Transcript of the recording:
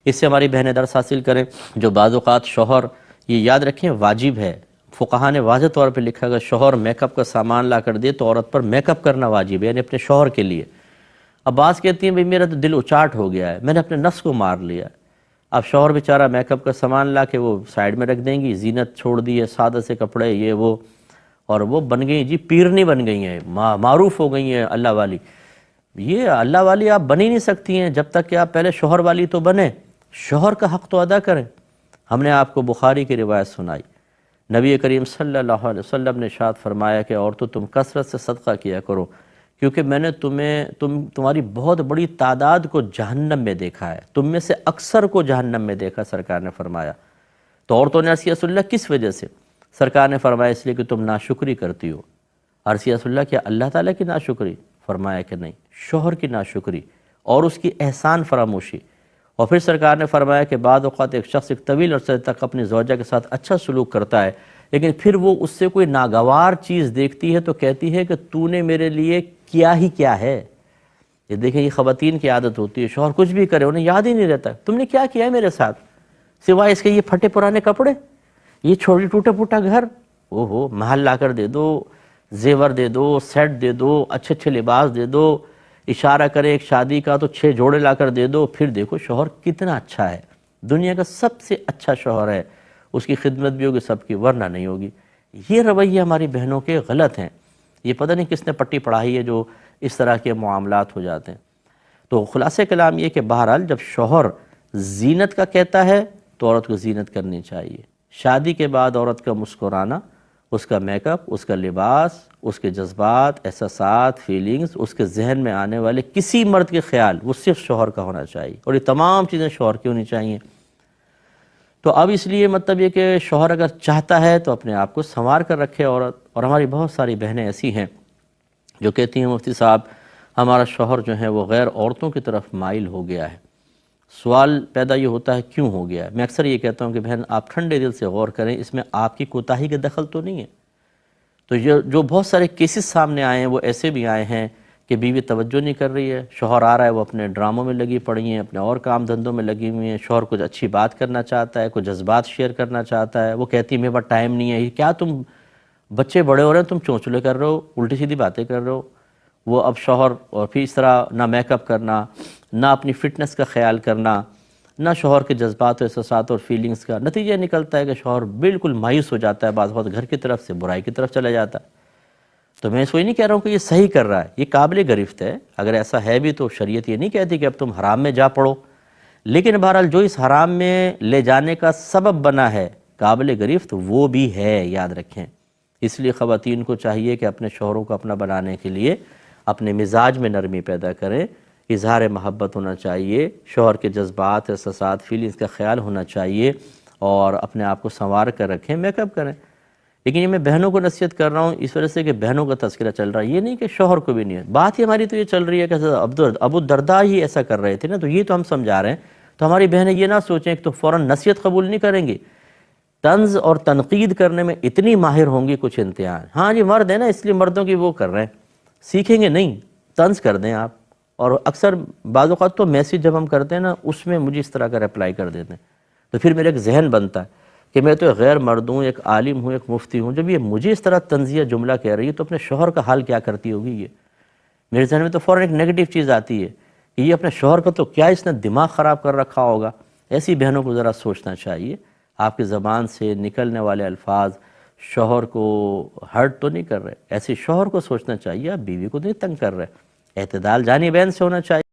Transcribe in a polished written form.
اس سے ہماری بہنیں درس حاصل کریں۔ جو بعض اوقات شوہر، یہ یاد رکھیں واجب ہے، فقہا نے واضح طور پہ لکھا کہ شوہر میک اپ کا سامان لا کر دے تو عورت پر میک اپ کرنا واجب ہے، یعنی اپنے شوہر کے لیے۔ اب بعض کہتی ہیں بھئی میرا تو دل اچاٹ ہو گیا ہے، میں نے اپنے نفس کو مار لیا۔ اب شوہر بیچارہ میک اپ کا سامان لا کے وہ سائیڈ میں رکھ دیں گی، زینت چھوڑ دی ہے، سادہ سے کپڑے یہ وہ، اور وہ بن گئی جی پیرنی بن گئی ہیں، معروف ہو گئی ہیں اللہ والی۔ یہ اللہ والی آپ بن ہی نہیں سکتی ہیں جب تک کہ آپ پہلے شوہر والی تو بنیں، شوہر کا حق تو ادا کریں۔ ہم نے آپ کو بخاری کی روایت سنائی، نبی کریم صلی اللہ علیہ وسلم نے ارشاد فرمایا کہ عورتوں تم کثرت سے صدقہ کیا کرو، کیونکہ میں نے تمہاری بہت بڑی تعداد کو جہنم میں دیکھا ہے، تم میں سے اکثر کو جہنم میں دیکھا، سرکار نے فرمایا۔ تو عورتوں نے عرض کیا رسول اللہ کس وجہ سے؟ سرکار نے فرمایا اس لیے کہ تم ناشکری کرتی ہو۔ عرض کیا رسول اللہ کیا اللہ تعالیٰ کی ناشکری؟ فرمایا کہ نہیں، شوہر کی ناشکری اور اس کی احسان فراموشی۔ اور پھر سرکار نے فرمایا کہ بعض اوقات ایک شخص ایک طویل عرصے تک اپنی زوجہ کے ساتھ اچھا سلوک کرتا ہے، لیکن پھر وہ اس سے کوئی ناگوار چیز دیکھتی ہے تو کہتی ہے کہ تو نے میرے لیے کیا ہی کیا ہے۔ یہ دیکھیں یہ خواتین کی عادت ہوتی ہے، شوہر کچھ بھی کرے انہیں یاد ہی نہیں رہتا تم نے کیا کیا ہے میرے ساتھ، سوائے اس کے یہ پھٹے پرانے کپڑے، یہ چھوٹی ٹوٹا پھوٹا گھر، اوہو محل لا کر دے دو، زیور دے دو، سیٹ دے دو، اچھے اچھے لباس دے دو، اشارہ کرے ایک شادی کا تو 6 جوڑے لا کر دے دو، پھر دیکھو شوہر کتنا اچھا ہے، دنیا کا سب سے اچھا شوہر ہے، اس کی خدمت بھی ہوگی سب کی، ورنہ نہیں ہوگی۔ یہ رویے ہماری بہنوں کے غلط ہیں، یہ پتہ نہیں کس نے پٹی پڑھائی ہے جو اس طرح کے معاملات ہو جاتے ہیں۔ تو خلاصہ کلام یہ کہ بہرحال جب شوہر زینت کا کہتا ہے تو عورت کو زینت کرنی چاہیے۔ شادی کے بعد عورت کا مسکرانا، اس کا میک اپ، اس کا لباس، اس کے جذبات، احساسات، فیلنگز، اس کے ذہن میں آنے والے کسی مرد کے خیال وہ صرف شوہر کا ہونا چاہیے، اور یہ تمام چیزیں شوہر کی ہونی چاہیے۔ تو اب اس لیے مطلب یہ کہ شوہر اگر چاہتا ہے تو اپنے آپ کو سنوار کر رکھے عورت۔ اور ہماری بہت ساری بہنیں ایسی ہیں جو کہتی ہیں مفتی صاحب ہمارا شوہر جو ہے وہ غیر عورتوں کی طرف مائل ہو گیا ہے۔ سوال پیدا یہ ہوتا ہے کیوں ہو گیا ہے؟ میں اکثر یہ کہتا ہوں کہ بہن آپ ٹھنڈے دل سے غور کریں، اس میں آپ کی کوتاہی کا دخل تو نہیں ہے۔ تو جو بہت سارے کیسز سامنے آئے ہیں وہ ایسے بھی آئے ہیں کہ بیوی توجہ نہیں کر رہی ہے، شوہر آ رہا ہے وہ اپنے ڈراموں میں لگی پڑی ہیں، اپنے اور کام دھندوں میں لگی ہوئی ہیں، شوہر کچھ اچھی بات کرنا چاہتا ہے، کچھ جذبات شیئر کرنا چاہتا ہے، وہ کہتی ہے میرے پاس ٹائم نہیں ہے۔ کیا تم بچے بڑے ہو رہے ہیں تم چونچلے کر رہے ہو، الٹی سیدھی باتیں کر رہے ہو؟ وہ اب شوہر اور پھر اس طرح نہ میک اپ کرنا، نہ اپنی فٹنس کا خیال کرنا، نہ شوہر کے جذبات و احساسات اور فیلنگز کا، نتیجہ نکلتا ہے کہ شوہر بالکل مایوس ہو جاتا ہے، بعض وقت گھر کی طرف سے برائی کی طرف چلا جاتا ہے۔ تو میں اس کو یہ نہیں کہہ رہا ہوں کہ یہ صحیح کر رہا ہے، یہ قابل گرفت ہے، اگر ایسا ہے بھی تو شریعت یہ نہیں کہتی کہ اب تم حرام میں جا پڑو، لیکن بہرحال جو اس حرام میں لے جانے کا سبب بنا ہے قابل گرفت وہ بھی ہے، یاد رکھیں۔ اس لیے خواتین کو چاہیے کہ اپنے شوہروں کو اپنا بنانے کے لیے اپنے مزاج میں نرمی پیدا کریں، اظہار محبت ہونا چاہیے، شوہر کے جذبات، احساسات، فیلنگز کا خیال ہونا چاہیے، اور اپنے آپ کو سنوار کر رکھیں، میک اپ کریں۔ لیکن یہ میں بہنوں کو نصیحت کر رہا ہوں اس وجہ سے کہ بہنوں کا تذکرہ چل رہا ہے، یہ نہیں کہ شوہر کو بھی نہیں ہے۔ بات ہی ہماری تو یہ چل رہی ہے کہ ابو الدرداء ہی ایسا کر رہے تھے نا، تو یہ تو ہم سمجھا رہے ہیں، تو ہماری بہنیں یہ نہ سوچیں کہ تو فوراً نصیحت قبول نہیں کریں گی، طنز اور تنقید کرنے میں اتنی ماہر ہوں گی کچھ انتہا۔ ہاں جی مرد ہیں نا اس لیے مردوں کی وہ کر رہے ہیں، سیکھیں گے نہیں، طنز کر دیں آپ۔ اور اکثر بعض اوقات تو میسیج جب ہم کرتے ہیں نا اس میں مجھے اس طرح کا رپلائی کر دیتے ہیں، تو پھر میرا ایک ذہن بنتا ہے کہ میں تو ایک غیر مرد ہوں، ایک عالم ہوں، ایک مفتی ہوں، جب یہ مجھے اس طرح طنزیہ جملہ کہہ رہی ہے تو اپنے شوہر کا حال کیا کرتی ہوگی؟ یہ میرے ذہن میں تو فوراً ایک نیگیٹو چیز آتی ہے کہ یہ اپنے شوہر کا تو کیا اس نے دماغ خراب کر رکھا ہوگا۔ ایسی بہنوں کو ذرا سوچنا چاہیے، آپ کی زبان سے نکلنے والے الفاظ شوہر کو ہرٹ تو نہیں کر رہے، ایسے شوہر کو سوچنا چاہیے آپ بیوی کو نہیں تنگ کر رہے۔ اعتدال جانی بہن سے ہونا چاہیے۔